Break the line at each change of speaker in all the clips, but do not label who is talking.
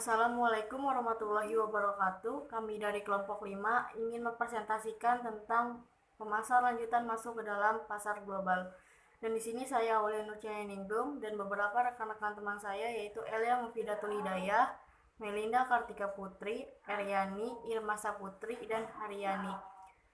Assalamualaikum warahmatullahi wabarakatuh. Kami dari kelompok 5 ingin mempresentasikan tentang pemasar lanjutan masuk ke dalam pasar global. Dan di sini saya Aulia Nurcianingrum dan beberapa rekan-rekan teman saya yaitu Elia Mufidatul Hidayah, Melinda Kartika Putri, Eryani, Irma Saputri, dan Haryani.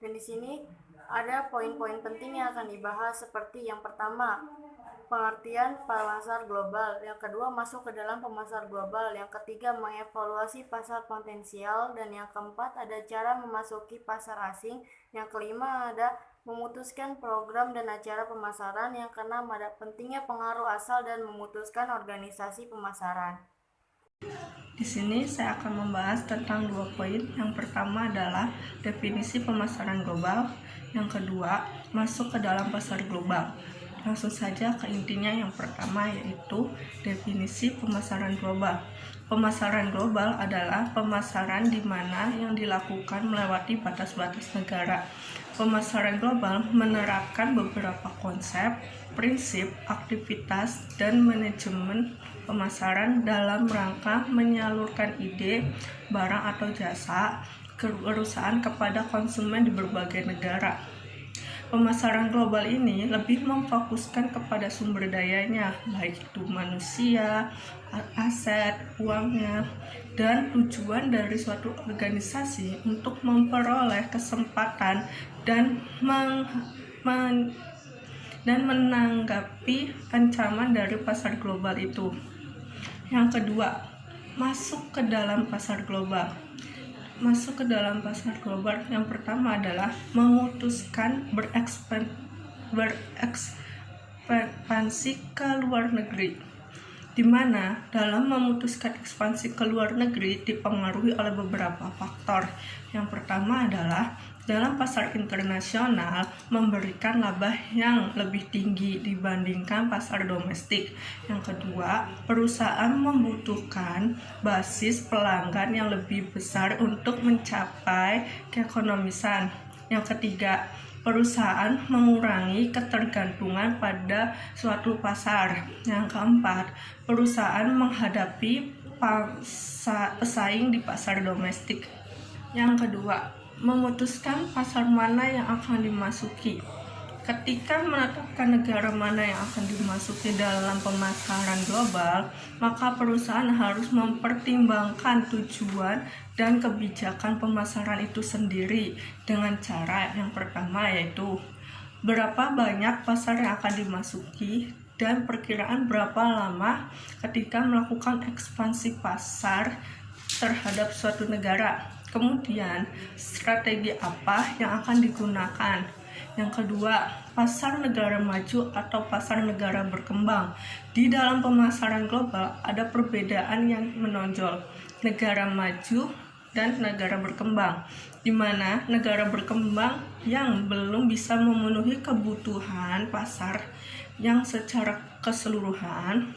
Dan di sini ada poin-poin penting yang akan dibahas seperti yang pertama, pengertian pasar global, yang kedua masuk ke dalam pemasar global, yang ketiga mengevaluasi pasar potensial, dan yang keempat ada cara memasuki pasar asing, yang kelima ada memutuskan program dan acara pemasaran, yang keenam ada pentingnya pengaruh asal dan memutuskan organisasi pemasaran.
Di sini saya akan membahas tentang 2 poin. Yang pertama adalah definisi pemasaran global, yang kedua masuk ke dalam pasar global. Langsung saja ke intinya. Yang pertama yaitu definisi pemasaran global. Pemasaran global adalah pemasaran di mana yang dilakukan melewati batas-batas negara. Pemasaran global menerapkan beberapa konsep, prinsip, aktivitas, dan manajemen pemasaran dalam rangka menyalurkan ide, barang atau jasa ke perusahaan kepada konsumen di berbagai negara. Pemasaran global ini lebih memfokuskan kepada sumber dayanya, baik itu manusia, aset, uangnya, dan tujuan dari suatu organisasi untuk memperoleh kesempatan dan menanggapi ancaman dari pasar global itu. Yang kedua, masuk ke dalam pasar global. Masuk ke dalam pasar global yang pertama adalah memutuskan berekspansi ke luar negeri, di mana dalam memutuskan ekspansi ke luar negeri dipengaruhi oleh beberapa faktor. Yang pertama adalah dalam pasar internasional memberikan laba yang lebih tinggi dibandingkan pasar domestik. Yang kedua, perusahaan membutuhkan basis pelanggan yang lebih besar untuk mencapai keekonomisan. Yang ketiga, perusahaan mengurangi ketergantungan pada suatu pasar. Yang keempat, perusahaan menghadapi pesaing di pasar domestik. Yang kedua, memutuskan pasar mana yang akan dimasuki. Ketika menetapkan negara mana yang akan dimasuki dalam pemasaran global, maka perusahaan harus mempertimbangkan tujuan dan kebijakan pemasaran itu sendiri dengan cara yang pertama yaitu berapa banyak pasar yang akan dimasuki dan perkiraan berapa lama ketika melakukan ekspansi pasar terhadap suatu negara. Kemudian, strategi apa yang akan digunakan? Yang kedua, pasar negara maju atau pasar negara berkembang. Di dalam pemasaran global ada perbedaan yang menonjol, negara maju dan negara berkembang, di mana negara berkembang yang belum bisa memenuhi kebutuhan pasar yang secara keseluruhan.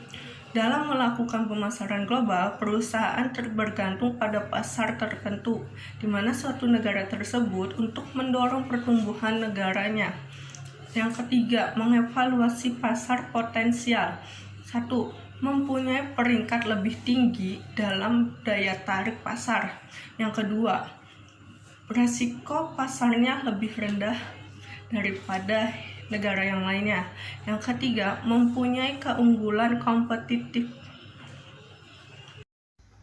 Dalam melakukan pemasaran global, perusahaan bergantung pada pasar tertentu, di mana suatu negara tersebut untuk mendorong pertumbuhan negaranya. Yang ketiga, mengevaluasi pasar potensial. 1. Mempunyai peringkat lebih tinggi dalam daya tarik pasar. Yang kedua, resiko pasarnya lebih rendah daripada negara yang lainnya. Yang ketiga, mempunyai keunggulan kompetitif.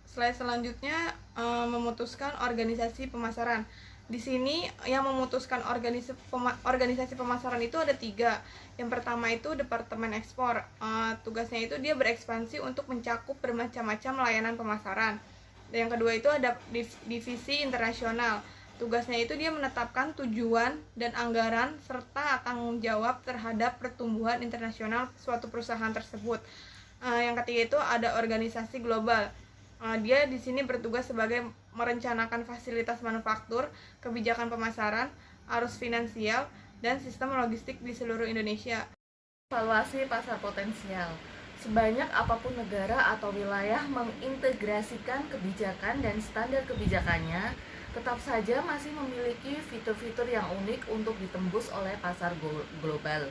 Slide selanjutnya memutuskan organisasi pemasaran. Di sini yang memutuskan organisasi pemasaran itu ada 3. Yang pertama itu Departemen Ekspor. Tugasnya itu dia berekspansi untuk mencakup bermacam-macam layanan pemasaran. Dan yang kedua itu ada Divisi Internasional. Tugasnya itu dia menetapkan tujuan dan anggaran serta tanggung jawab terhadap pertumbuhan internasional suatu perusahaan tersebut. Yang ketiga itu ada organisasi global. Dia di sini bertugas sebagai merencanakan fasilitas manufaktur, kebijakan pemasaran, arus finansial, dan sistem logistik di seluruh Indonesia.
Evaluasi pasar potensial. Sebanyak apapun negara atau wilayah mengintegrasikan kebijakan dan standar kebijakannya, tetap saja masih memiliki fitur-fitur yang unik untuk ditembus oleh pasar global.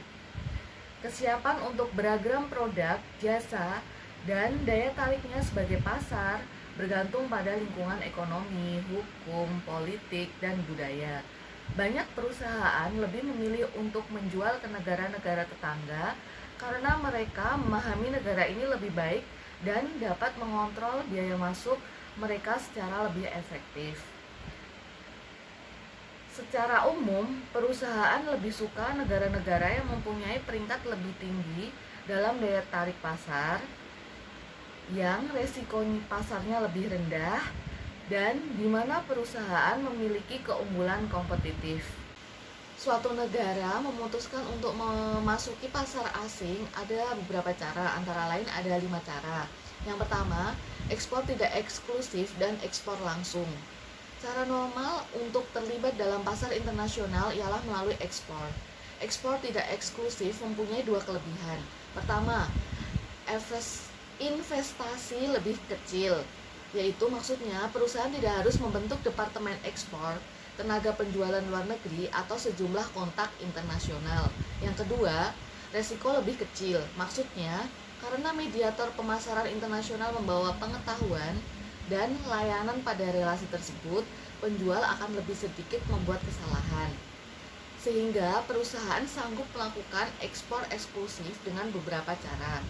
Kesiapan untuk beragam produk, jasa, Dan daya tariknya sebagai pasar bergantung pada lingkungan ekonomi, hukum, politik, dan budaya. Banyak perusahaan lebih memilih untuk menjual ke negara-negara tetangga karena mereka memahami negara ini lebih baik dan dapat mengontrol biaya masuk mereka secara lebih efektif. Secara umum, perusahaan lebih suka negara-negara yang mempunyai peringkat lebih tinggi dalam daya tarik pasar, yang resiko pasarnya lebih rendah, dan di mana perusahaan memiliki keunggulan kompetitif. Suatu negara memutuskan untuk memasuki pasar asing ada beberapa cara, antara lain ada 5 cara. Yang pertama, ekspor tidak eksklusif dan ekspor langsung. Cara normal untuk terlibat dalam pasar internasional ialah melalui ekspor. Ekspor tidak eksklusif mempunyai 2 kelebihan. Pertama, investasi lebih kecil, yaitu maksudnya perusahaan tidak harus membentuk departemen ekspor, tenaga penjualan luar negeri, atau sejumlah kontak internasional. Yang kedua, resiko lebih kecil, maksudnya karena mediator pemasaran internasional membawa pengetahuan dan layanan pada relasi tersebut, penjual akan lebih sedikit membuat kesalahan, sehingga perusahaan sanggup melakukan ekspor eksklusif dengan beberapa cara.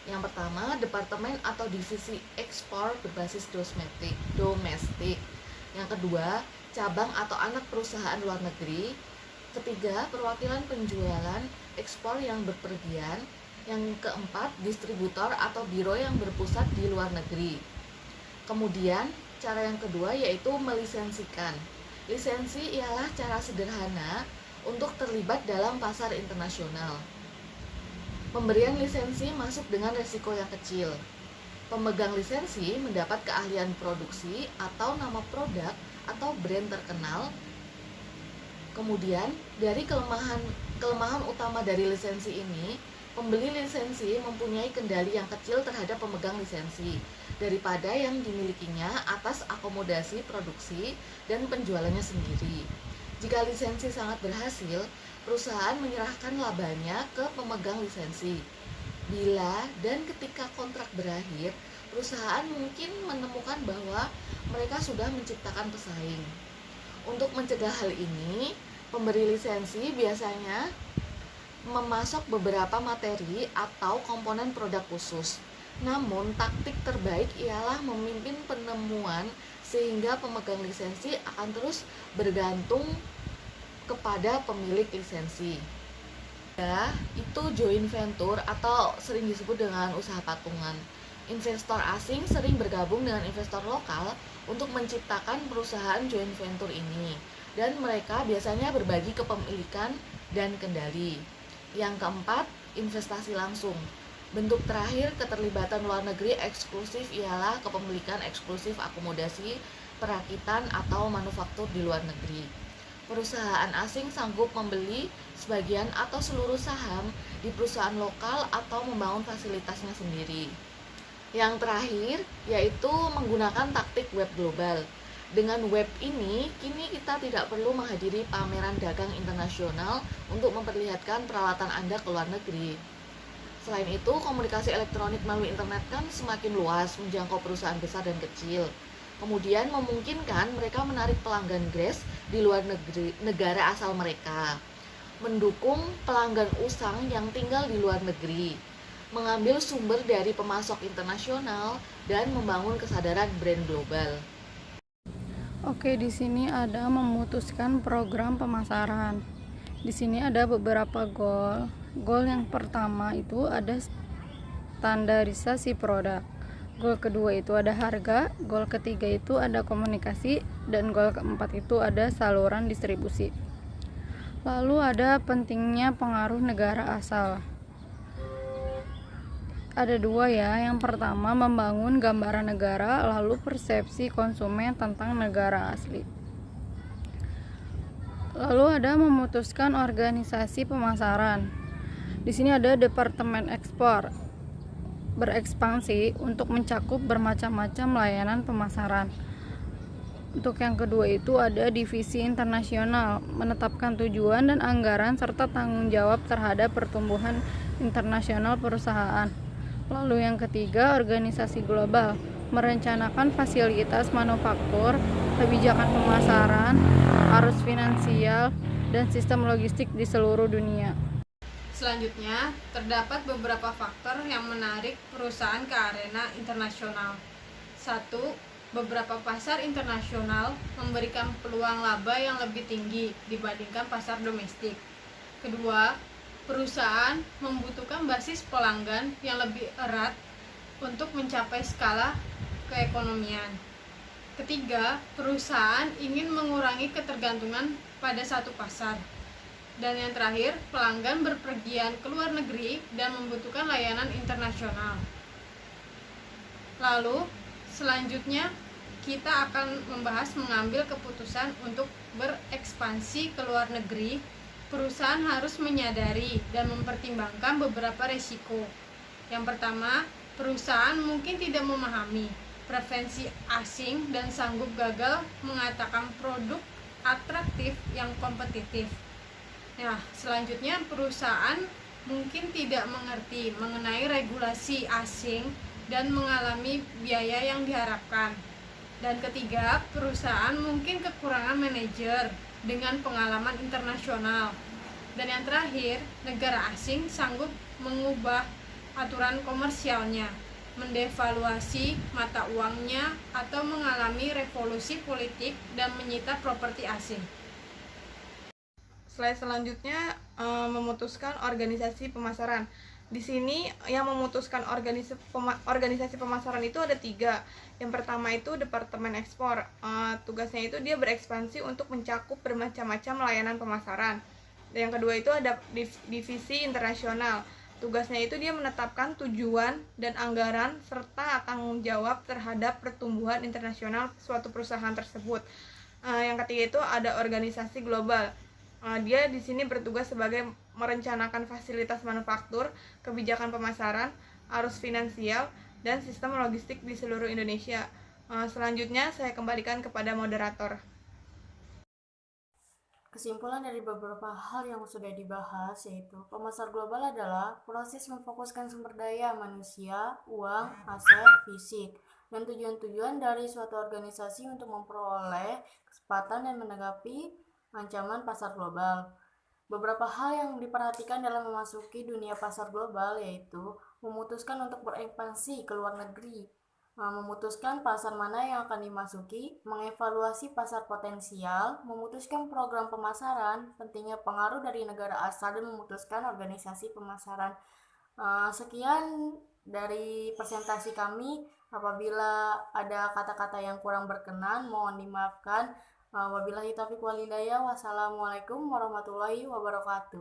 Yang pertama, departemen atau divisi ekspor berbasis domestik. Yang kedua, cabang atau anak perusahaan luar negeri. Ketiga, perwakilan penjualan ekspor yang berpergian. Yang keempat, distributor atau biro yang berpusat di luar negeri. Kemudian, cara yang kedua yaitu melisensikan. Lisensi ialah cara sederhana untuk terlibat dalam pasar internasional. Pemberian lisensi masuk dengan resiko yang kecil. Pemegang lisensi mendapat keahlian produksi atau nama produk atau brand terkenal. Kemudian, dari kelemahan utama dari lisensi ini, pembeli lisensi mempunyai kendali yang kecil terhadap pemegang lisensi daripada yang dimilikinya atas akomodasi produksi dan penjualannya sendiri. Jika lisensi sangat berhasil, perusahaan menyerahkan labanya ke pemegang lisensi. Bila dan ketika kontrak berakhir, perusahaan mungkin menemukan bahwa mereka sudah menciptakan pesaing. Untuk mencegah hal ini, pemberi lisensi biasanya memasok beberapa materi atau komponen produk khusus. Namun, taktik terbaik ialah memimpin penemuan sehingga pemegang lisensi akan terus bergantung kepada pemilik lisensi. Ya, itu joint venture atau sering disebut dengan usaha patungan. Investor asing sering bergabung dengan investor lokal untuk menciptakan perusahaan joint venture ini, dan mereka biasanya berbagi kepemilikan dan kendali. Yang keempat, investasi langsung. Bentuk terakhir keterlibatan luar negeri eksklusif ialah kepemilikan eksklusif akomodasi, perakitan, atau manufaktur di luar negeri. Perusahaan asing sanggup membeli sebagian atau seluruh saham di perusahaan lokal atau membangun fasilitasnya sendiri. Yang terakhir yaitu menggunakan taktik web global. Dengan web ini, kini kita tidak perlu menghadiri pameran dagang internasional untuk memperlihatkan peralatan Anda ke luar negeri. Selain itu, komunikasi elektronik melalui internet kan semakin luas, menjangkau perusahaan besar dan kecil. Kemudian memungkinkan mereka menarik pelanggan Grace di luar negara asal mereka, mendukung pelanggan usang yang tinggal di luar negeri, mengambil sumber dari pemasok internasional, dan membangun kesadaran brand global.
Oke, di sini ada memutuskan program pemasaran. Di sini ada beberapa goal. Goal yang pertama itu ada standarisasi produk. Goal kedua itu ada harga, goal ketiga itu ada komunikasi, dan goal keempat itu ada saluran distribusi. Lalu ada pentingnya pengaruh negara asal. Ada 2 ya, yang pertama membangun gambaran negara, lalu persepsi konsumen tentang negara asli. Lalu ada memutuskan organisasi pemasaran. Di sini ada departemen ekspor berekspansi untuk mencakup bermacam-macam layanan pemasaran. Untuk yang kedua itu ada divisi internasional, menetapkan tujuan dan anggaran serta tanggung jawab terhadap pertumbuhan internasional perusahaan. Lalu yang ketiga, organisasi global, merencanakan fasilitas manufaktur, kebijakan pemasaran, arus finansial, dan sistem logistik di seluruh dunia.
Selanjutnya, terdapat beberapa faktor yang menarik perusahaan ke arena internasional. 1. Beberapa pasar internasional memberikan peluang laba yang lebih tinggi dibandingkan pasar domestik. Kedua, perusahaan membutuhkan basis pelanggan yang lebih erat untuk mencapai skala keekonomian. Ketiga, perusahaan ingin mengurangi ketergantungan pada satu pasar. Dan yang terakhir, pelanggan berpergian ke luar negeri dan membutuhkan layanan internasional. Lalu, selanjutnya kita akan membahas mengambil keputusan untuk berekspansi ke luar negeri. Perusahaan harus menyadari dan mempertimbangkan beberapa risiko. Yang pertama, perusahaan mungkin tidak memahami preferensi asing dan sanggup gagal mengatakan produk atraktif yang kompetitif. Nah, selanjutnya perusahaan mungkin tidak mengerti mengenai regulasi asing dan mengalami biaya yang diharapkan. Dan ketiga, perusahaan mungkin kekurangan manajer dengan pengalaman internasional. Dan yang terakhir, negara asing sanggup mengubah aturan komersialnya, mendevaluasi mata uangnya, atau mengalami revolusi politik dan menyita properti asing. Slide selanjutnya memutuskan organisasi pemasaran. Di sini yang memutuskan organisasi pemasaran itu ada 3. Yang pertama itu Departemen Ekspor. Tugasnya itu dia berekspansi untuk mencakup bermacam-macam layanan pemasaran. Dan yang kedua itu ada Divisi Internasional. Tugasnya itu dia menetapkan tujuan dan anggaran serta tanggung jawab terhadap pertumbuhan internasional suatu perusahaan tersebut. Yang ketiga itu ada Organisasi Global. Dia di sini bertugas sebagai merencanakan fasilitas manufaktur, kebijakan pemasaran, arus finansial, dan sistem logistik di seluruh Indonesia. Selanjutnya saya kembalikan kepada moderator.
Kesimpulan dari beberapa hal yang sudah dibahas yaitu pemasar global adalah proses memfokuskan sumber daya manusia, uang, aset, fisik, dan tujuan-tujuan dari suatu organisasi untuk memperoleh kesempatan dan menanggapi ancaman pasar global. Beberapa hal yang diperhatikan dalam memasuki dunia pasar global yaitu memutuskan untuk berekspansi ke luar negeri, memutuskan pasar mana yang akan dimasuki, mengevaluasi pasar potensial, memutuskan program pemasaran, pentingnya pengaruh dari negara asal, dan memutuskan organisasi pemasaran. Sekian dari presentasi kami. Apabila ada kata-kata yang kurang berkenan, mohon dimaafkan. Wabillahi taufiq wal hidayah. Wassalamualaikum warahmatullahi wabarakatuh.